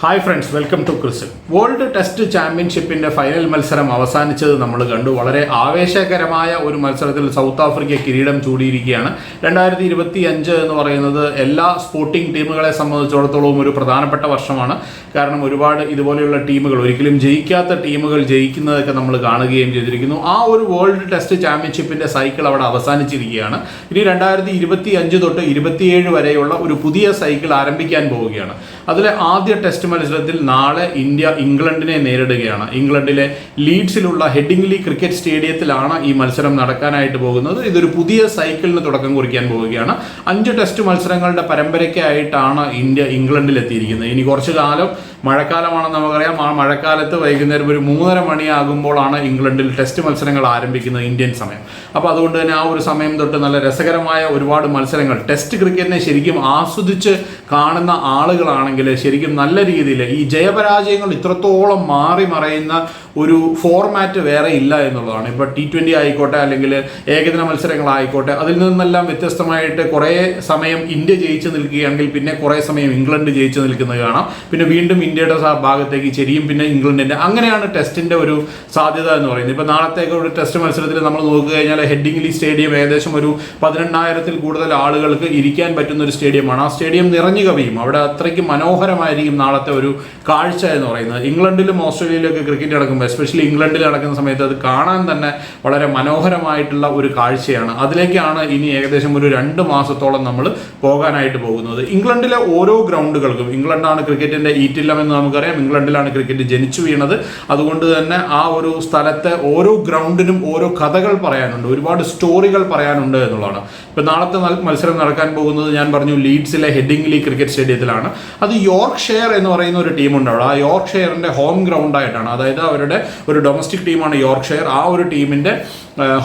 Hi friends, welcome to ക്രിസിൽ. World test ചാമ്പ്യൻഷിപ്പിന്റെ final മത്സരം അവസാനിച്ചത് നമ്മൾ കണ്ടു. വളരെ ആവേശകരമായ ഒരു മത്സരത്തിൽ സൗത്ത് ആഫ്രിക്ക കിരീടം ചൂടിയിരിക്കുകയാണ്. 2025 എന്ന് പറയുന്നത് എല്ലാ സ്പോർട്ടിംഗ് ടീമുകളെ സംബന്ധിച്ചിടത്തോളം ഒരു പ്രധാനപ്പെട്ട വർഷമാണ്. കാരണം ഒരുപാട് ഇതുപോലെയുള്ള ടീമുകൾ, ഒരിക്കലും ജയിക്കാത്ത ടീമുകൾ ജയിക്കുന്നതൊക്കെ നമ്മൾ കാണുകയും ചെയ്തിരിക്കുന്നു. ആ ഒരു വേൾഡ് ടെസ്റ്റ് ചാമ്പ്യൻഷിപ്പിന്റെ സൈക്കിൾ അവിടെ അവസാനിച്ചിരിക്കുകയാണ്. ഇനി 2025 തൊട്ട് 27 വരെയുള്ള ഒരു പുതിയ സൈക്കിൾ ആരംഭിക്കാൻ പോവുകയാണ്. അതിലെ ആദ്യ ടെസ്റ്റ് മത്സരത്തിൽ നാളെ ഇന്ത്യ ഇംഗ്ലണ്ടിനെ നേരിടുകയാണ്. ഇംഗ്ലണ്ടിലെ ലീഡ്സിലുള്ള ഹെഡിംഗ്ലി ക്രിക്കറ്റ് സ്റ്റേഡിയത്തിലാണ് ഈ മത്സരം നടക്കാനായിട്ട് പോകുന്നത്. ഇതൊരു പുതിയ സൈക്കിളിന് തുടക്കം കുറിക്കാൻ പോവുകയാണ്. 5 ടെസ്റ്റ് മത്സരങ്ങളുടെ പരമ്പരയ്ക്കായിട്ടാണ് ഇന്ത്യ ഇംഗ്ലണ്ടിൽ എത്തിയിരിക്കുന്നത്. ഇനി കുറച്ചു കാലം മഴക്കാലമാണെന്ന് നമുക്കറിയാം. ആ മഴക്കാലത്ത് വൈകുന്നേരം ഒരു 3:30 മണിയാകുമ്പോഴാണ് ഇംഗ്ലണ്ടിൽ ടെസ്റ്റ് മത്സരങ്ങൾ ആരംഭിക്കുന്നത്, ഇന്ത്യൻ സമയം. അപ്പോൾ അതുകൊണ്ട് തന്നെ ആ ഒരു സമയം തൊട്ട് നല്ല രസകരമായ ഒരുപാട് മത്സരങ്ങൾ, ടെസ്റ്റ് ക്രിക്കറ്റിനെ ശരിക്കും ആസ്വദിച്ച് കാണുന്ന ആളുകളാണെങ്കിൽ ശരിക്കും നല്ല രീതിയിൽ ഈ ജയപരാജയങ്ങൾ ഇത്രത്തോളം മാറി മറയുന്ന ഒരു ഫോർമാറ്റ് വേറെ ഇല്ല എന്നുള്ളതാണ്. ഇപ്പോൾ T20 ആയിക്കോട്ടെ, അല്ലെങ്കിൽ ഏകദിന മത്സരങ്ങളായിക്കോട്ടെ, അതിൽ നിന്നെല്ലാം വ്യത്യസ്തമായിട്ട് കുറേ സമയം ഇന്ത്യ ജയിച്ചു നിൽക്കുകയാണെങ്കിൽ പിന്നെ കുറേ സമയം ഇംഗ്ലണ്ട് ജയിച്ചു നിൽക്കുന്നത് കാണാം. പിന്നെ വീണ്ടും ഇന്ത്യയുടെ ഭാഗത്തേക്ക് ചെരിയും, പിന്നെ ഇംഗ്ലണ്ടിൻ്റെ. അങ്ങനെയാണ് ടെസ്റ്റിൻ്റെ ഒരു സാധ്യത എന്ന് പറയുന്നത്. ഇപ്പോൾ നാളത്തേക്ക് ഒരു ടെസ്റ്റ് മത്സരത്തിൽ നമ്മൾ നോക്കുക കഴിഞ്ഞാൽ ഹെഡിംഗ്ലി സ്റ്റേഡിയം ഏകദേശം ഒരു 18,000-ൽ കൂടുതൽ ആളുകൾക്ക് ഇരിക്കാൻ പറ്റുന്ന ഒരു സ്റ്റേഡിയമാണ്. ആ സ്റ്റേഡിയം നിറഞ്ഞു കവിയും. അവിടെ അത്രയ്ക്ക് മനോഹരമായിരിക്കും നാളത്തെ ഒരു കാഴ്ച എന്ന് പറയുന്നത്. ഇംഗ്ലണ്ടിലും ഓസ്ട്രേലിയയിലൊക്കെ ക്രിക്കറ്റ് നടക്കുമ്പോൾ, എസ്പെഷ്യലി ഇംഗ്ലണ്ടിൽ നടക്കുന്ന സമയത്ത് അത് കാണാൻ തന്നെ വളരെ മനോഹരമായിട്ടുള്ള ഒരു കാഴ്ചയാണ്. അതിലേക്കാണ് ഇനി ഏകദേശം ഒരു 2 മാസത്തോളം നമ്മൾ പോകാനായിട്ട് പോകുന്നത്. ഇംഗ്ലണ്ടിലെ ഓരോ ഗ്രൗണ്ടുകൾക്കും, ഇംഗ്ലണ്ടാണ് ക്രിക്കറ്റിൻ്റെ ഈറ്റില്ലമെന്ന് നമുക്കറിയാം. ഇംഗ്ലണ്ടിലാണ് ക്രിക്കറ്റ് ജനിച്ചു വീണത്. അതുകൊണ്ട് തന്നെ ആ ഒരു സ്ഥലത്തെ ഓരോ ഗ്രൗണ്ടിനും ഓരോ കഥകൾ പറയാനുണ്ട്, ഒരുപാട് സ്റ്റോറികൾ പറയാനുണ്ട് എന്നുള്ളതാണ്. ഇപ്പം നാളത്തെ മത്സരം നടക്കാൻ പോകുന്നത് ഞാൻ പറഞ്ഞു ലീഡ്സിലെ ഹെഡിംഗ്ലി ക്രിക്കറ്റ് സ്റ്റേഡിയത്തിലാണ്. അത് യോർക്ക്ഷയർ എന്ന് പറയുന്ന ഒരു ടീമുണ്ട് അവിടെ. ആ യോർക്ക്ഷയറിൻ്റെ ഹോം ഗ്രൗണ്ടായിട്ടാണ്, അതായത് അവരുടെ ഒരു ഡൊമസ്റ്റിക് ടീമാണ് യോർക്ക്ഷയർ. ആ ഒരു ടീമിൻ്റെ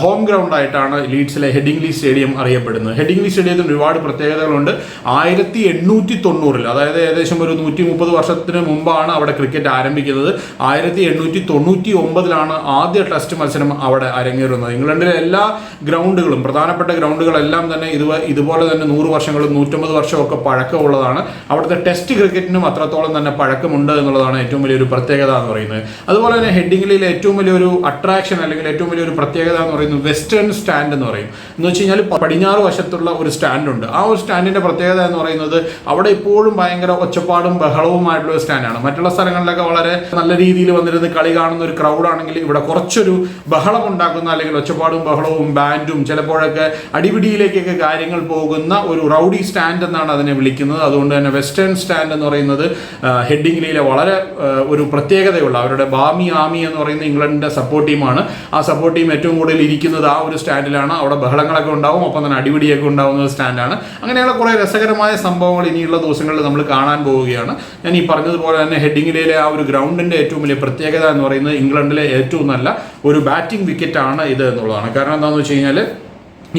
ഹോം ഗ്രൗണ്ടായിട്ടാണ് ലീഡ്സിലെ ഹെഡിംഗ്ലി സ്റ്റേഡിയം അറിയപ്പെടുന്നത്. ഹെഡിംഗ്ലി സ്റ്റേഡിയത്തിന് ഒരുപാട് പ്രത്യേകതകളുണ്ട്. 1890-ൽ, അതായത് ഏകദേശം ഒരു 130 വർഷത്തിന് മുമ്പാണ് അവിടെ ക്രിക്കറ്റ് ആരംഭിക്കുന്നത്. 1899-ലാണ് ആദ്യ ടെസ്റ്റ് മത്സരം അവിടെ അരങ്ങേറുന്നത്. ഇംഗ്ലണ്ടിലെ എല്ലാ ഗ്രൗണ്ടുകളും, പ്രധാനപ്പെട്ട ഗ്രൗണ്ടുകളെല്ലാം തന്നെ ഇതുപോലെ തന്നെ 100 വർഷങ്ങളും 150 വർഷമൊക്കെ പഴക്കമുള്ളതാണ്. അവിടുത്തെ ടെസ്റ്റ് ക്രിക്കറ്റിനും അത്രത്തോളം തന്നെ പഴക്കമുണ്ട് എന്നുള്ളതാണ് ഏറ്റവും വലിയൊരു പ്രത്യേകത എന്ന് പറയുന്നത്. അതുപോലെ തന്നെ ഹെഡിംഗ്ലിയിലെ ഏറ്റവും വലിയൊരു അട്രാക്ഷൻ, അല്ലെങ്കിൽ ഏറ്റവും വലിയൊരു പ്രത്യേകത എന്ന് പറയുന്നത് വെസ്റ്റേൺ സ്റ്റാൻഡ് എന്ന് പറയും. എന്ന് വെച്ച് കഴിഞ്ഞാൽ പടിഞ്ഞാറ് വശത്തുള്ള ഒരു സ്റ്റാൻഡുണ്ട്. ആ ഒരു സ്റ്റാൻഡിന്റെ പ്രത്യേകത എന്ന് പറയുന്നത് അവിടെ ഇപ്പോഴും ഭയങ്കര ഒച്ചപ്പാടും ബഹളവുമായിട്ടുള്ള ഒരു സ്റ്റാൻഡാണ്. മറ്റുള്ള സ്ഥലങ്ങളിലൊക്കെ വളരെ നല്ല രീതിയിൽ വന്നിരുന്ന് കളി കാണുന്ന ഒരു ക്രൗഡാണെങ്കിൽ ഇവിടെ കുറച്ചൊരു ബഹളം ഉണ്ടാക്കുന്ന, അല്ലെങ്കിൽ ഒച്ചപ്പാടും ബഹളവും ബാൻഡും ചിലപ്പോഴൊക്കെ അടിപിടിയിലേക്കൊക്കെ കാര്യങ്ങൾ പോകുന്ന ഒരു റൗഡി സ്റ്റാൻഡ് എന്നാണ് അതിനെ വിളിക്കുന്നത്. അതുകൊണ്ട് തന്നെ വെസ്റ്റേൺ സ്റ്റാൻഡ് എന്ന് പറയുന്നത് ഹെഡിംഗ്ലിയിലെ വളരെ ഒരു പ്രത്യേകതയുള്ള, അവരുടെ ബാമി ആമി എന്ന് പറയുന്ന ഇംഗ്ലണ്ടിന്റെ സപ്പോർട്ട് ടീമാണ്. ആ സപ്പോർട്ട് ടീം ഏറ്റവും കൂടുതൽ ഇരിക്കുന്നത് ആ ഒരു സ്റ്റാൻഡിലാണ്. അവിടെ ബഹളങ്ങളൊക്കെ ഉണ്ടാവും, ഒപ്പം തന്നെ അടിപിടിയൊക്കെ ഉണ്ടാവുന്ന സ്റ്റാൻഡാണ്. അങ്ങനെയുള്ള കുറേ രസകരമായ സംഭവങ്ങൾ ഇനിയുള്ള ദിവസങ്ങളിൽ നമ്മൾ കാണാൻ പോവുകയാണ്. ഞാൻ ഈ പറഞ്ഞതുപോലെ തന്നെ ഹെഡിംഗ്ലിയിലെ ആ ഒരു ഗ്രൗണ്ടിന്റെ ഏറ്റവും വലിയ പ്രത്യേകത എന്ന് പറയുന്നത് ഇംഗ്ലണ്ടിലെ ഏറ്റവും നല്ല ഒരു ബാറ്റിംഗ് വിക്കറ്റാണ് ഇത് എന്നുള്ളതാണ്. കാരണം എന്താണെന്ന് വെച്ച് കഴിഞ്ഞാൽ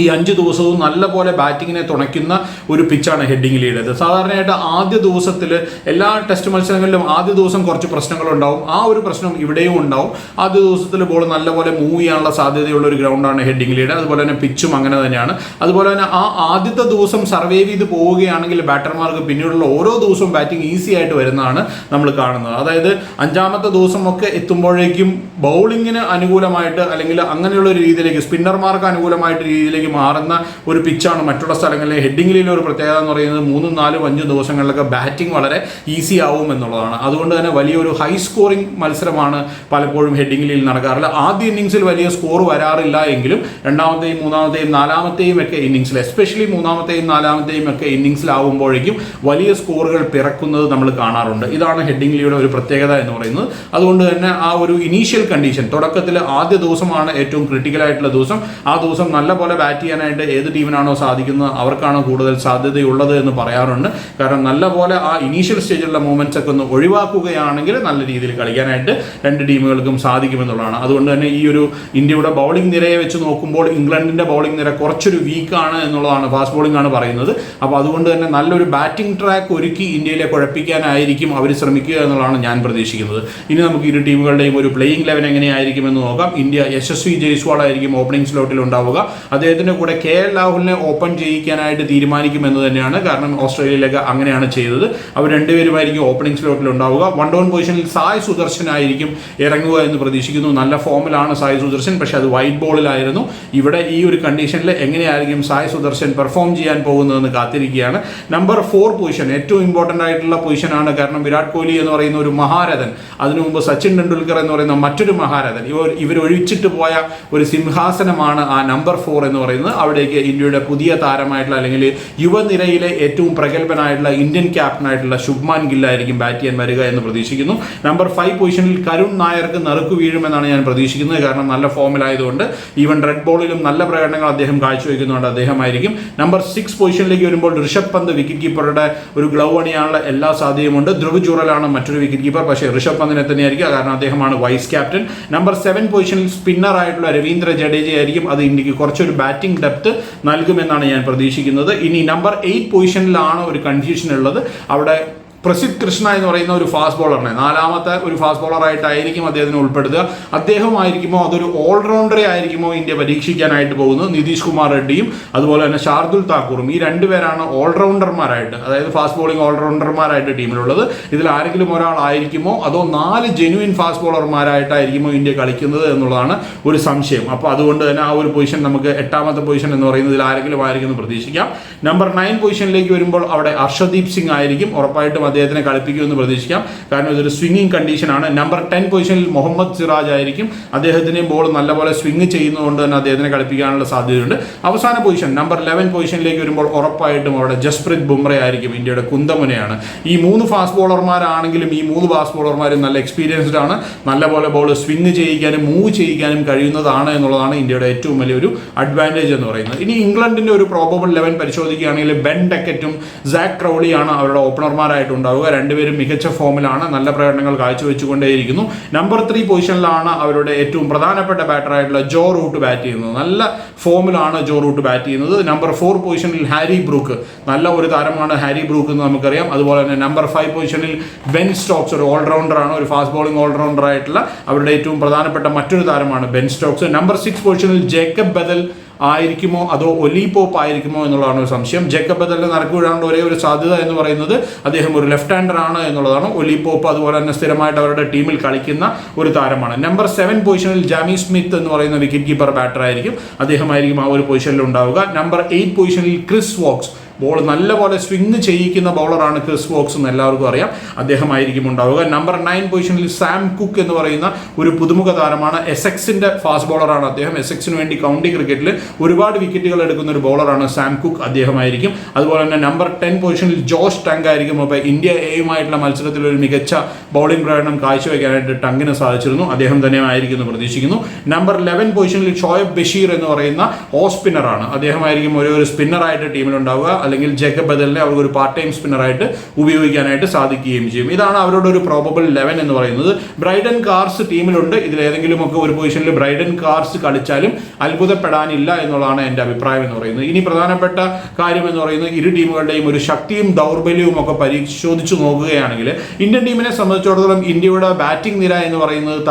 ഈ 5 ദിവസവും നല്ലപോലെ ബാറ്റിങ്ങിനെ തുണയ്ക്കുന്ന ഒരു പിച്ചാണ് ഹെഡിംഗ്ലിയുടേത്. സാധാരണയായിട്ട് ആദ്യ ദിവസത്തിൽ എല്ലാ ടെസ്റ്റ് മത്സരങ്ങളിലും ആദ്യ ദിവസം കുറച്ച് പ്രശ്നങ്ങളുണ്ടാവും. ആ ഒരു പ്രശ്നം ഇവിടെയും ഉണ്ടാവും. ആദ്യ ദിവസത്തിൽ ബോൾ നല്ലപോലെ മൂവ് ചെയ്യാനുള്ള സാധ്യതയുള്ള ഒരു ഗ്രൗണ്ടാണ് ഹെഡിംഗ്ലിയുടെ. അതുപോലെ തന്നെ പിച്ചും അങ്ങനെ തന്നെയാണ്. അതുപോലെ തന്നെ ആ ആദ്യത്തെ ദിവസം സർവൈവ് ചെയ്ത് പോവുകയാണെങ്കിൽ ബാറ്റർമാർക്ക് പിന്നീടുള്ള ഓരോ ദിവസവും ബാറ്റിംഗ് ഈസി ആയിട്ട് വരുന്നതാണ് നമ്മൾ കാണുന്നത്. അതായത് 5-ാമത്തെ ദിവസമൊക്കെ എത്തുമ്പോഴേക്കും ബൗളിങ്ങിന് അനുകൂലമായിട്ട്, അല്ലെങ്കിൽ അങ്ങനെയുള്ള ഒരു രീതിയിലേക്ക്, സ്പിന്നർമാർക്ക് അനുകൂലമായിട്ട് രീതിയിലേക്ക് മാറുന്ന ഒരു പിച്ചാണ് മറ്റുള്ള സ്ഥലങ്ങളിലെ. ഹെഡിംഗ്ലിയിലെ ഒരു പ്രത്യേകത എന്ന് പറയുന്നത് 3, 4, 5 ദിവസങ്ങളിലൊക്കെ ബാറ്റിംഗ് വളരെ ഈസി ആവും എന്നുള്ളതാണ്. അതുകൊണ്ട് തന്നെ വലിയൊരു ഹൈ സ്കോറിംഗ് മത്സരമാണ് പലപ്പോഴും ഹെഡിംഗ്ലിയിൽ നടക്കാറില്ല. ആദ്യ ഇന്നിങ്സിൽ വലിയ സ്കോർ വരാറില്ല എങ്കിലും 2-ാമത്തെയും 3-ാമത്തെയും 4-ാമത്തെയും ഒക്കെ ഇന്നിങ്സിൽ, എസ്പെഷ്യലി 3-ാമത്തെയും 4-ാമത്തെയും ഒക്കെ ഇന്നിങ്സിലാവുമ്പോഴേക്കും വലിയ സ്കോറുകൾ പിറക്കുന്നത് നമ്മൾ കാണാറുണ്ട്. ഇതാണ് ഹെഡിംഗ്ലിയുടെ ഒരു പ്രത്യേകത എന്ന് പറയുന്നത്. അതുകൊണ്ട് തന്നെ ആ ഒരു ഇനീഷ്യൽ കണ്ടീഷൻ, തുടക്കത്തിൽ ആദ്യ ദിവസമാണ് ഏറ്റവും ക്രിട്ടിക്കലായിട്ടുള്ള ദിവസം. ആ ദിവസം നല്ലപോലെ ബാറ്റ് ചെയ്യാനായിട്ട് ഏത് ടീമിനാണോ സാധിക്കുന്നത് അവർക്കാണ് കൂടുതൽ സാധ്യതയുള്ളത് എന്ന് പറയാറുണ്ട്. കാരണം നല്ലപോലെ ആ ഇനീഷ്യൽ സ്റ്റേജിലുള്ള മൂവ്മെന്റ്സ് ഒക്കെ ഒന്ന് ഒഴിവാക്കുകയാണെങ്കിൽ നല്ല രീതിയിൽ കളിക്കാനായിട്ട് 2 ടീമുകൾക്കും സാധിക്കുമെന്നുള്ളതാണ്. അതുകൊണ്ട് തന്നെ ഈ ഒരു ഇന്ത്യയുടെ ബൗളിംഗ് നിരയെ വെച്ച് നോക്കുമ്പോൾ ഇംഗ്ലണ്ടിന്റെ ബൗളിംഗ് നിര കുറച്ചൊരു വീക്കാണ് എന്നുള്ളതാണ്, ഫാസ്റ്റ് ബോളിംഗ് ആണ് പറയുന്നത്. അപ്പോൾ അതുകൊണ്ട് തന്നെ നല്ലൊരു ബാറ്റിംഗ് ട്രാക്ക് ഒരുക്കി ഇന്ത്യയിലെ കുഴപ്പിക്കാനായിരിക്കും അവർ ശ്രമിക്കുക എന്നുള്ളതാണ് ഞാൻ പ്രതീക്ഷിക്കുന്നത്. ഇനി നമുക്ക് ഇരു ടീമുകളുടെയും ഒരു പ്ലേയിങ് 11 എങ്ങനെയായിരിക്കും എന്ന് നോക്കാം. ഇന്ത്യ യശസ്വി ജയ്സ്വാൾ ആയിരിക്കും ഓപ്പണിംഗ് സ്ലോട്ടിൽ ഉണ്ടാവുക. അദ്ദേഹത്തിന് അദ്ദേഹത്തിന്റെ കൂടെ KL രാഹുലിനെ ഓപ്പൺ ചെയ്യിക്കാനായിട്ട് തീരുമാനിക്കുമെന്ന് തന്നെയാണ്. കാരണം ഓസ്ട്രേലിയയിലേക്ക് അങ്ങനെയാണ് ചെയ്തത്. അവർ രണ്ടുപേരുമായിരിക്കും ഓപ്പണിംഗ് സ്ലോട്ടിൽ ഉണ്ടാവുക. 1 ഡൗൺ പൊസിഷനിൽ സായ് സുദർശൻ ആയിരിക്കും ഇറങ്ങുക എന്ന് പ്രതീക്ഷിക്കുന്നു. നല്ല ഫോമിലാണ് സായ് സുദർശൻ, പക്ഷെ അത് വൈറ്റ് ബോളിലായിരുന്നു. ഇവിടെ ഈ ഒരു കണ്ടീഷനിൽ എങ്ങനെയായിരിക്കും സായ് സുദർശൻ പെർഫോം ചെയ്യാൻ പോകുന്നതെന്ന് കാത്തിരിക്കുകയാണ്. നമ്പർ 4 പൊസിഷൻ ഏറ്റവും ഇമ്പോർട്ടൻ്റ് ആയിട്ടുള്ള പൊസിഷനാണ്. കാരണം വിരാട് കോഹ്ലി എന്ന് പറയുന്ന ഒരു മഹാരഥൻ, അതിനു മുമ്പ് സച്ചിൻ ടെണ്ടുൽക്കർ എന്ന് പറയുന്ന മറ്റൊരു മഹാരഥൻ, ഇവർ ഒഴിച്ചിട്ട് പോയ ഒരു സിംഹാസനമാണ് ആ നമ്പർ 4 എന്ന് പറയുന്നത്. അവിടേക്ക് ഇന്ത്യയുടെ പുതിയ താരമായിട്ടുള്ള അല്ലെങ്കിൽ യുവനിരയിലെ ഏറ്റവും പ്രഗത്ഭനായിട്ടുള്ള ഇന്ത്യൻ ക്യാപ്റ്റനായിട്ടുള്ള ശുഭ്മാൻ ഗില്ലായിരിക്കും ബാറ്റ് ചെയ്യാൻ വരിക എന്ന് പ്രതീക്ഷിക്കുന്നു. നമ്പർ 5 പൊസിഷനിൽ കരുൺ നായർക്ക് നറുക്ക് വീഴുമെന്നാണ് ഞാൻ പ്രതീക്ഷിക്കുന്നത്. കാരണം നല്ല ഫോമിലായതുകൊണ്ട് ഈവൻ റെഡ് ബോളിലും നല്ല പ്രകടനങ്ങൾ അദ്ദേഹം കാഴ്ചവെക്കുന്നുണ്ട്. അദ്ദേഹമായിരിക്കും. നമ്പർ 6 പൊസിഷനിലേക്ക് വരുമ്പോൾ ഋഷഭ് പന്ത് വിക്കറ്റ് കീപ്പറുടെ ഒരു ഗ്ലൗ അണിയാനുള്ള എല്ലാ സാധ്യതയുമുണ്ട്. ധ്രുവ് ജുറലാണ് മറ്റൊരു വിക്കറ്റ് കീപ്പർ, പക്ഷേ ഋഷഭ് പന്തിനെ തന്നെയായിരിക്കും, കാരണം അദ്ദേഹമാണ് വൈസ് ക്യാപ്റ്റൻ. നമ്പർ 7 പൊസിഷനിൽ സ്പിന്നർ ആയിട്ടുള്ള രവീന്ദ്ര ജഡേജ ആയിരിക്കും. അത് ഇന്ത്യക്ക് കുറച്ചൊരു ബാറ്റിംഗ് ഡെപ്ത് നൽകുമെന്നാണ് ഞാൻ പ്രതീക്ഷിക്കുന്നത്. ഇനി നമ്പർ 8 പൊസിഷനിലാണ് ഒരു കൺഫ്യൂഷൻ ഉള്ളത്. അവിടെ പ്രസിദ്ധ് കൃഷ്ണ എന്ന് പറയുന്ന ഒരു ഫാസ്റ്റ് ബോളറിനെ 4ാമത്തെ ഒരു ഫാസ്റ്റ് ബോളറായിട്ടായിരിക്കും അദ്ദേഹത്തിന് ഉൾപ്പെടുത്തുക. അദ്ദേഹമായിരിക്കുമോ അതൊരു ഓൾറൗണ്ടറെ ആയിരിക്കുമോ ഇന്ത്യ പരീക്ഷിക്കാനായിട്ട് പോകുന്നത്? നിതീഷ് കുമാർ റെഡ്ഡിയും അതുപോലെ തന്നെ ഷാർദുൽ താക്കൂറും, ഈ രണ്ടുപേരാണ് ഓൾറൗണ്ടർമാരായിട്ട്, അതായത് ഫാസ്റ്റ് ബോളിംഗ് ഓൾറൗണ്ടർമാരായിട്ട് ടീമിലുള്ളത്. ഇതിൽ ആരെങ്കിലും ഒരാളായിരിക്കുമോ അതോ 4 ജെന്യുവിൻ ഫാസ്റ്റ് ബോളർമാരായിട്ടായിരിക്കുമോ ഇന്ത്യ കളിക്കുന്നത് എന്നുള്ളതാണ് ഒരു സംശയം. അപ്പോൾ അതുകൊണ്ട് തന്നെ ആ ഒരു പൊസിഷൻ നമുക്ക് 8ാമത്തെ പൊസിഷൻ എന്ന് പറയുന്നതിൽ ആരെങ്കിലും ആയിരിക്കും പ്രതീക്ഷിക്കാം. നമ്പർ 9 പൊസിഷനിലേക്ക് വരുമ്പോൾ അവിടെ അർഷദീപ് സിംഗ് ആയിരിക്കും. ഉറപ്പായിട്ടും അദ്ദേഹത്തിനെ കളിപ്പിക്കുമെന്ന് പ്രതീക്ഷിക്കാം, കാരണം ഇതൊരു സ്വിംഗിങ് കണ്ടീഷനാണ്. നമ്പർ 10 പൊസിഷനിൽ മുഹമ്മദ് സിറാജ് ആയിരിക്കും. അദ്ദേഹത്തിനെയും ബോൾ നല്ലപോലെ സ്വിംഗ് ചെയ്യുന്നതുകൊണ്ട് തന്നെ അദ്ദേഹത്തിനെ കളിപ്പിക്കാനുള്ള സാധ്യതയുണ്ട്. അവസാന പൊസിഷൻ നമ്പർ 11 പൊസിഷനിലേക്ക് വരുമ്പോൾ ഉറപ്പായിട്ടും അവിടെ ജസ്പ്രീത് ബുംറ ആയിരിക്കും. ഇന്ത്യയുടെ കുന്തമുനയാണ്. ഈ 3 ഫാസ്റ്റ് ബോളർമാരാണെങ്കിലും ഈ 3 ഫാസ്റ്റ് ബോളർമാരും നല്ല എക്സ്പീരിയൻസ്ഡ് ആണ്. നല്ലപോലെ ബോൾ സ്വിംഗ് ചെയ്യിക്കാനും മൂവ് ചെയ്യിക്കാനും കഴിയുന്നതാണ് എന്നുള്ളതാണ് ഇന്ത്യയുടെ ഏറ്റവും വലിയൊരു അഡ്വാൻറ്റേജ് എന്ന് പറയുന്നത്. ഇനി ഇംഗ്ലണ്ടിന്റെ ഒരു പ്രോബബിൾ 11 പരിശോധിക്കുകയാണെങ്കിൽ ബെൻ ഡക്കറ്റും സാക് ക്രൗളിയാണ് അവരുടെ ഓപ്പണർമാരായിട്ടുണ്ട്. രണ്ടുപേരും മികച്ച ഫോമിലാണ്, നല്ല പ്രകടനങ്ങൾ കാഴ്ചവെച്ചുകൊണ്ടേയിരിക്കുന്നു. നമ്പർ 3 പൊസിഷനിലാണ് അവരുടെ ഏറ്റവും പ്രധാനപ്പെട്ട ബാറ്ററായിട്ടുള്ള ജോ റൂട്ട് ബാറ്റ് ചെയ്യുന്നത്. നല്ല ഫോമിലാണ് ജോ റൂട്ട് ബാറ്റ് ചെയ്യുന്നത്. നമ്പർ 4 പൊസിഷനിൽ ഹാരി ബ്രൂക്ക്, നല്ല ഒരു താരമാണ് ഹാരി ബ്രൂക്ക് എന്ന് നമുക്കറിയാം. അതുപോലെ തന്നെ നമ്പർ 5 പൊസിഷനിൽ ബെൻ സ്റ്റോക്സ്, ഒരു ഓൾറൗണ്ടറാണ്, ഒരു ഫാസ്റ്റ് ബോളിംഗ് ഓൾറൗണ്ടർ ആയിട്ടുള്ള അവരുടെ ഏറ്റവും പ്രധാനപ്പെട്ട മറ്റൊരു താരമാണ് ബെൻ സ്റ്റോക്സ്. നമ്പർ 6 പൊസിഷനിൽ ജേക്കബ് ബദൽ ആയിരിക്കുമോ അതോ ഒലി പോപ്പ് ആയിരിക്കുമോ എന്നുള്ളതാണ് ഒരു സംശയം. ജേക്കബ് ബദലിന് നറുക്ക് വീഴാനുള്ള ഒരേ ഒരു സാധ്യത എന്ന് പറയുന്നത് അദ്ദേഹം ഒരു ലെഫ്റ്റ് ഹാൻഡർ ആണ് എന്നുള്ളതാണ്. ഒലി പോപ്പ് അതുപോലെ തന്നെ സ്ഥിരമായിട്ട് അവരുടെ ടീമിൽ കളിക്കുന്ന ഒരു താരമാണ്. നമ്പർ 7 പൊസിഷനിൽ ജാമി സ്മിത്ത് എന്ന് പറയുന്ന വിക്കറ്റ് കീപ്പർ ബാറ്റർ ആയിരിക്കും. അദ്ദേഹമായിരിക്കും ആ ഒരു പൊസിഷനിൽ ഉണ്ടാവുക. നമ്പർ 8 പൊസിഷനിൽ ക്രിസ് വോക്സ്, ബോൾ നല്ലപോലെ സ്വിംഗ് ചെയ്യിക്കുന്ന ബൗളറാണ് ക്രിസ് വോക്സ് എന്ന് എല്ലാവർക്കും അറിയാം. അദ്ദേഹമായിരിക്കും ഉണ്ടാവുക. നമ്പർ 9 പൊസിഷനിൽ സാം കുക്ക് എന്ന് പറയുന്ന ഒരു പുതുമുഖ താരമാണ്. എസെക്സിന്റെ ഫാസ്റ്റ് ബോളറാണ് അദ്ദേഹം. എസെക്സിന് വേണ്ടി കൗണ്ടി ക്രിക്കറ്റിൽ ഒരുപാട് വിക്കറ്റുകൾ എടുക്കുന്ന ഒരു ബോളറാണ് സാം കുക്ക്, അദ്ദേഹമായിരിക്കും. അതുപോലെ തന്നെ നമ്പർ 10 പൊസിഷനിൽ ജോഷ് ടങ്ക് ആയിരിക്കും. അപ്പോൾ ഇന്ത്യ എയുമായിട്ടുള്ള മത്സരത്തിൽ ഒരു മികച്ച ബൗളിംഗ് പ്രകടനം കാഴ്ചവെക്കാനായിട്ട് ടങ്കിന് സാധിച്ചിരുന്നു. അദ്ദേഹം തന്നെ ആയിരിക്കും എന്ന് പ്രതീക്ഷിക്കുന്നു. നമ്പർ 11 പൊസിഷനിൽ ഷോയബ് ബഷീർ എന്ന് പറയുന്ന ഓഫ് സ്പിന്നറാണ്. അദ്ദേഹമായിരിക്കും ഒരു സ്പിന്നറായിട്ട് ടീമിലുണ്ടാവുക. അല്ലെങ്കിൽ ജേക്കബ് ബദലിനെ അവർക്ക് ഒരു പാർട്ട് ടൈം സ്പിന്നറായിട്ട് ഉപയോഗിക്കാനായിട്ട് സാധിക്കുകയും ചെയ്യും. ഇതാണ് അവരുടെ ഒരു പ്രോബബിൾ 11 എന്ന് പറയുന്നത്. ബ്രൈഡൻ കാർസ് ടീമിലുണ്ട്. ഇതിലേതെങ്കിലുമൊക്കെ ഒരു പൊസിഷനിൽ ബ്രൈഡൻ കാർസ് കളിച്ചാലും അത്ഭുതപ്പെടാനില്ല എന്നുള്ളതാണ് എൻ്റെ അഭിപ്രായം എന്ന് പറയുന്നത്. ഇനി പ്രധാനപ്പെട്ട കാര്യം എന്ന് പറയുന്നത് ഇരു ടീമുകളുടെയും ഒരു ശക്തിയും ദൗർബല്യവും ഒക്കെ പരിശോധിച്ചു നോക്കുകയാണെങ്കിൽ ഇന്ത്യൻ ടീമിനെ സംബന്ധിച്ചിടത്തോളം ഇന്ത്യയുടെ ബാറ്റിംഗ് നിര എന്ന് പറയുന്നത്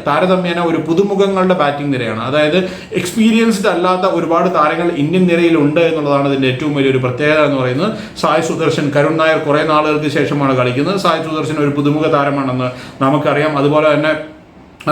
താരതമ്യേന ഒരു പുതുമുഖങ്ങളുടെ ബാറ്റിംഗ് നിരയാണ്. അതായത് എക്സ്പീരിയൻസ്ഡ് അല്ലാത്ത ഒരുപാട് താരങ്ങൾ ഇന്ത്യൻ നിരയിലുണ്ട് എന്നുള്ളതാണ് ഇതിൻ്റെ ഏറ്റവും വലിയൊരു പ്രത്യേകത എന്ന് പറയുന്നത്. സായ് സുദർശൻ, കരുൺ നായർ കുറേ നാളുകൾക്ക് ശേഷമാണ് കളിക്കുന്നത്. സായ് സുദർശൻ ഒരു പുതുമുഖ താരമാണെന്ന് നമുക്കറിയാം. അതുപോലെ തന്നെ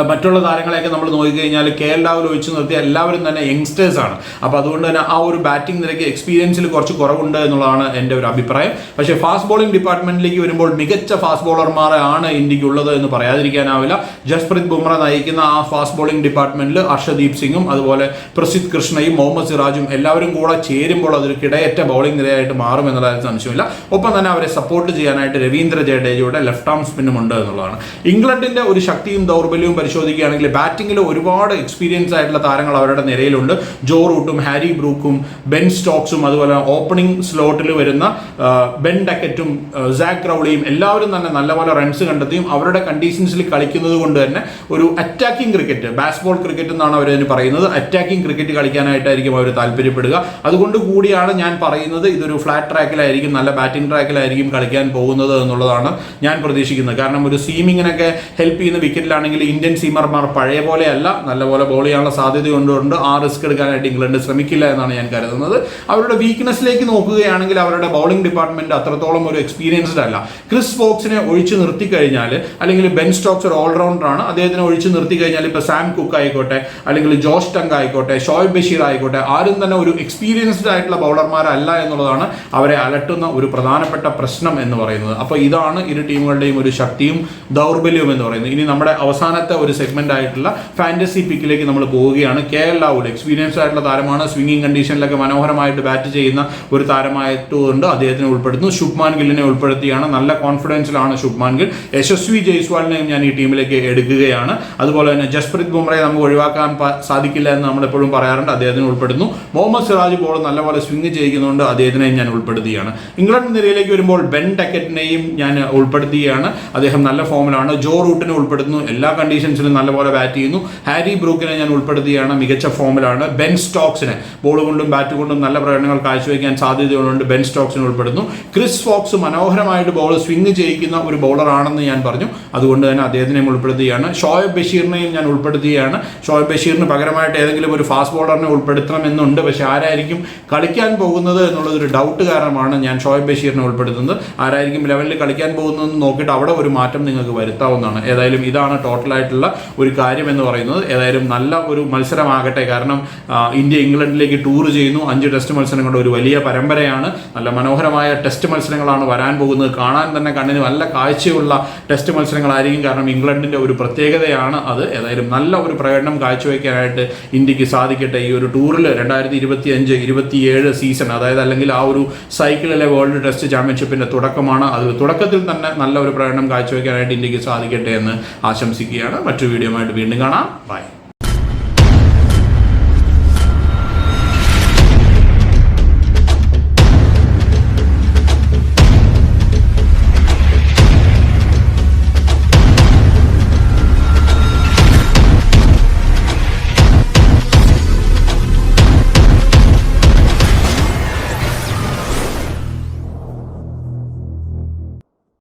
മറ്റുള്ള താരങ്ങളെയൊക്കെ നമ്മൾ നോക്കിക്കഴിഞ്ഞാൽ KL രാഹുൽ ഒഴിച്ചു നിർത്തിയ എല്ലാവരും തന്നെ യങ്സ്റ്റേഴ്സാണ്. അപ്പോൾ അതുകൊണ്ട് തന്നെ ആ ഒരു ബാറ്റിംഗ് നിരക്ക് എക്സ്പീരിയൻസിൽ കുറച്ച് കുറവുണ്ട് എന്നുള്ളതാണ് എൻ്റെ ഒരു അഭിപ്രായം. പക്ഷേ ഫാസ്റ്റ് ബോളിംഗ് ഡിപ്പാർട്ട്മെന്റിലേക്ക് വരുമ്പോൾ മികച്ച ഫാസ്റ്റ് ബോളർമാരാണ് ഇന്ത്യക്കുള്ളത് എന്ന് പറയാതിരിക്കാനാവില്ല. ജസ്പ്രീത് ബുംറ നയിക്കുന്ന ആ ഫാസ്റ്റ് ബോളിംഗ് ഡിപ്പാർട്ട്മെന്റിൽ അർഷദീപ് സിംഗും അതുപോലെ പ്രസിദ്ധ് കൃഷ്ണയും മുഹമ്മദ് സിറാജും എല്ലാവരും കൂടെ ചേരുമ്പോൾ അതൊരു കിടയറ്റ ബോളിംഗ് നിരയായിട്ട് മാറും എന്നതായത് സംശയമില്ല. ഒപ്പം തന്നെ അവരെ സപ്പോർട്ട് ചെയ്യാനായിട്ട് രവീന്ദ്ര ജഡേജയുടെ ലെഫ്റ്റ് ആം സ്പിന്നും ഉണ്ട് എന്നുള്ളതാണ്. ഇംഗ്ലണ്ടിന്റെ ഒരു ശക്തിയും ദൗർബല്യവും പരിശോധിക്കുകയാണെങ്കിൽ ബാറ്റിംഗിൽ ഒരുപാട് എക്സ്പീരിയൻസ് ആയിട്ടുള്ള താരങ്ങൾ അവരുടെ നിരയിലുണ്ട്. ജോ റൂട്ടും ഹാരി ബ്രൂക്കും ബെൻ സ്റ്റോക്സും അതുപോലെ ഓപ്പണിംഗ് സ്ലോട്ടിൽ വരുന്ന ബെൻ ഡക്കറ്റും സാക് ക്രൗളിയും എല്ലാവരും തന്നെ നല്ലപോലെ റൺസ് കണ്ടെത്തിയും അവരുടെ കണ്ടീഷൻസിൽ കളിക്കുന്നത് കൊണ്ട് തന്നെ ഒരു അറ്റാക്കിംഗ് ക്രിക്കറ്റ്, ബാസ്ബോൾ ക്രിക്കറ്റ് എന്നാണ് അവരതിന് പറയുന്നത്, അറ്റാക്കിംഗ് ക്രിക്കറ്റ് കളിക്കാനായിട്ടായിരിക്കും അവർ താല്പര്യപ്പെടുക. അതുകൊണ്ട് കൂടിയാണ് ഞാൻ പറയുന്നത് ഇതൊരു ഫ്ലാറ്റ് ട്രാക്കിലായിരിക്കും, നല്ല ബാറ്റിംഗ് ട്രാക്കിലായിരിക്കും കളിക്കാൻ പോകുന്നത് എന്നുള്ളതാണ് ഞാൻ പ്രതീക്ഷിക്കുന്നത്. കാരണം ഒരു സീമിങ്ങിനൊക്കെ ഹെൽപ്പ് ചെയ്യുന്ന വിക്കറ്റിലാണെങ്കിൽ ഇന്ത്യൻ ഇന്ത്യൻ സീമർമാർ പഴയ പോലെയല്ല, നല്ലപോലെ ബോൾ ചെയ്യാനുള്ള സാധ്യത കൊണ്ടുകൊണ്ട് ആ റിസ്ക് എടുക്കാനായിട്ട് ഇംഗ്ലണ്ട് ശ്രമിക്കില്ല എന്നാണ് ഞാൻ കരുതുന്നത്. അവരുടെ വീക്ക്നെസ്സിലേക്ക് നോക്കുകയാണെങ്കിൽ അവരുടെ ബൗളിംഗ് ഡിപ്പാർട്ട്മെന്റ് അത്രത്തോളം ഒരു എക്സ്പീരിയൻസ്ഡ് അല്ല. ക്രിസ് വോക്സിനെ ഒഴിച്ചു നിർത്തി കഴിഞ്ഞാൽ, അല്ലെങ്കിൽ ബെൻ സ്റ്റോക്സ് ഒരു ഓൾറൗണ്ടറാണ്, അദ്ദേഹത്തിനെ ഒഴിച്ചു നിർത്തി കഴിഞ്ഞാൽ ഇപ്പോൾ സാം കുക്ക് ആയിക്കോട്ടെ, അല്ലെങ്കിൽ ജോഷ് ടങ് ആയിക്കോട്ടെ, ഷോയബ് ബഷീർ ആയിക്കോട്ടെ, ആരും തന്നെ ഒരു എക്സ്പീരിയൻസ്ഡ് ആയിട്ടുള്ള ബൗളർമാരല്ല എന്നുള്ളതാണ് അവരെ അലട്ടുന്ന ഒരു പ്രധാനപ്പെട്ട പ്രശ്നം എന്ന് പറയുന്നത്. അപ്പോൾ ഇതാണ് ഇരു ടീമുകളുടെയും ഒരു ശക്തിയും ദൗർബല്യവും എന്ന് പറയുന്നത്. ഇനി നമ്മുടെ അവസാനത്തെ ഒരു സെഗ്മെന്റ് ആയിട്ടുള്ള ഫാന്റസി പിക്കിലേക്ക് നമ്മൾ പോവുകയാണ്. KL രാഹുൽ എക്സ്പീരിയൻസ്ഡ് ആയിട്ടുള്ള താരമാണ്, സ്വിംഗിങ് കണ്ടീഷനിലൊക്കെ മനോഹരമായിട്ട് ബാറ്റ് ചെയ്യുന്ന ഒരു താരമായതുകൊണ്ട് അദ്ദേഹത്തിനെ ഉൾപ്പെടുത്തുന്നു. ശുഭ്മാൻ ഗില്ലിനെ ഉൾപ്പെടുത്തിയാണ്, നല്ല കോൺഫിഡൻസിലാണ് ശുഭ്മാൻ ഗിൽ. യശസ്വി ജയ്സ്വാളിനെയും ഞാൻ ഈ ടീമിലേക്ക് എടുക്കുകയാണ്. അതുപോലെ തന്നെ ജസ്പ്രീത് ബുംറയെ നമുക്ക് ഒഴിവാക്കാൻ സാധിക്കില്ല എന്ന് നമ്മളെപ്പോഴും പറയാറുണ്ട്, അദ്ദേഹത്തിന് ഉൾപ്പെടുന്നു. മുഹമ്മദ് സിറാജ് ബോൾ നല്ലപോലെ സ്വിംഗ് ചെയ്യുന്നതുകൊണ്ട് അദ്ദേഹത്തിനെയും ഞാൻ ഉൾപ്പെടുത്തുകയാണ്. ഇംഗ്ലണ്ട് നിരയിലേക്ക് വരുമ്പോൾ ബെൻ ടെക്കറ്റിനെയും ഞാൻ ഉൾപ്പെടുത്തുകയാണ്, അദ്ദേഹം നല്ല ഫോമിലാണ്. ജോ റൂട്ടിനെ ഉൾപ്പെടുത്തുന്നു, എല്ലാ കണ്ടീഷൻസിലും നല്ലപോലെ ബാറ്റ് ചെയ്യുന്നു. ഹാരി ബ്രൂക്കിനെ ഞാൻ ഉൾപ്പെടുത്തുകയാണ്, മികച്ച ഫോമിലാണ്. ബെൻ സ്റ്റോക്സിനെ ബോൾ കൊണ്ടും ബാറ്റ് കൊണ്ടും നല്ല പ്രകടനങ്ങൾ കാഴ്ചവെക്കാൻ സാധ്യതയുള്ളതുകൊണ്ട് ബെൻ സ്റ്റോക്സിനെ ഉൾപ്പെടുന്നു. ക്രിസ് ഫോക്സ് മനോഹരമായിട്ട് ബോൾ സ്വിംഗ് ചെയ്യിക്കുന്ന ഒരു ബോളറാണെന്ന് ഞാൻ പറഞ്ഞു, അതുകൊണ്ട് തന്നെ അദ്ദേഹത്തിനെയും ഉൾപ്പെടുത്തുകയാണ്. ഷോയബ് ബഷീറിനെയും ഞാൻ ഉൾപ്പെടുത്തുകയാണ്. ഷോയബ് ബഷീറിന് പകരമായിട്ട് ഏതെങ്കിലും ഒരു ഫാസ്റ്റ് ബോളറിനെ ഉൾപ്പെടുത്തണമെന്നുണ്ട്, പക്ഷേ ആരായിരിക്കും കളിക്കാൻ പോകുന്നത് എന്നുള്ളതൊരു ഡൗട്ട് കാരണമാണ് ഞാൻ ഷോയബ് ബഷീറിനെ ഉൾപ്പെടുത്തുന്നത്. ആരായിരിക്കും ലെവലിൽ കളിക്കാൻ പോകുന്നതെന്ന് നോക്കിയിട്ട് അവിടെ ഒരു മാറ്റം നിങ്ങൾക്ക് വരുത്താവുന്നതാണ്. ഏതായാലും ഇതാണ് ടോട്ടലായിട്ടുള്ള ഒരു കാര്യം എന്ന് പറയുന്നത്. ഏതായാലും നല്ല ഒരു മത്സരമാകട്ടെ, കാരണം ഇന്ത്യ ഇംഗ്ലണ്ടിലേക്ക് ടൂർ ചെയ്യുന്നു. 5 ടെസ്റ്റ് മത്സരങ്ങളുടെ ഒരു വലിയ പരമ്പരയാണ്. നല്ല മനോഹരമായ ടെസ്റ്റ് മത്സരങ്ങളാണ് വരാൻ പോകുന്നത്. കാണാൻ തന്നെ കണ്ണിന് നല്ല കാഴ്ചയുള്ള ടെസ്റ്റ് മത്സരങ്ങളായിരിക്കും, കാരണം ഇംഗ്ലണ്ടിൻ്റെ ഒരു പ്രത്യേകതയാണ് അത്. ഏതായാലും നല്ല ഒരു പ്രകടനം കാഴ്ചവെക്കാനായിട്ട് ഇന്ത്യക്ക് സാധിക്കട്ടെ ഈ ഒരു ടൂറിൽ. 2025-27 സീസൺ, അതായത് അല്ലെങ്കിൽ ആ ഒരു സൈക്കിളിലെ വേൾഡ് ടെസ്റ്റ് ചാമ്പ്യൻഷിപ്പിൻ്റെ തുടക്കമാണ്. അത് തുടക്കത്തിൽ തന്നെ നല്ല ഒരു പ്രകടനം കാഴ്ചവെക്കാനായിട്ട് ഇന്ത്യക്ക് സാധിക്കട്ടെ എന്ന് ആശംസിക്കുകയാണ്. മറ്റൊരു വീഡിയോ ആയിട്ട് വീണ്ടും കാണാം. ബൈ.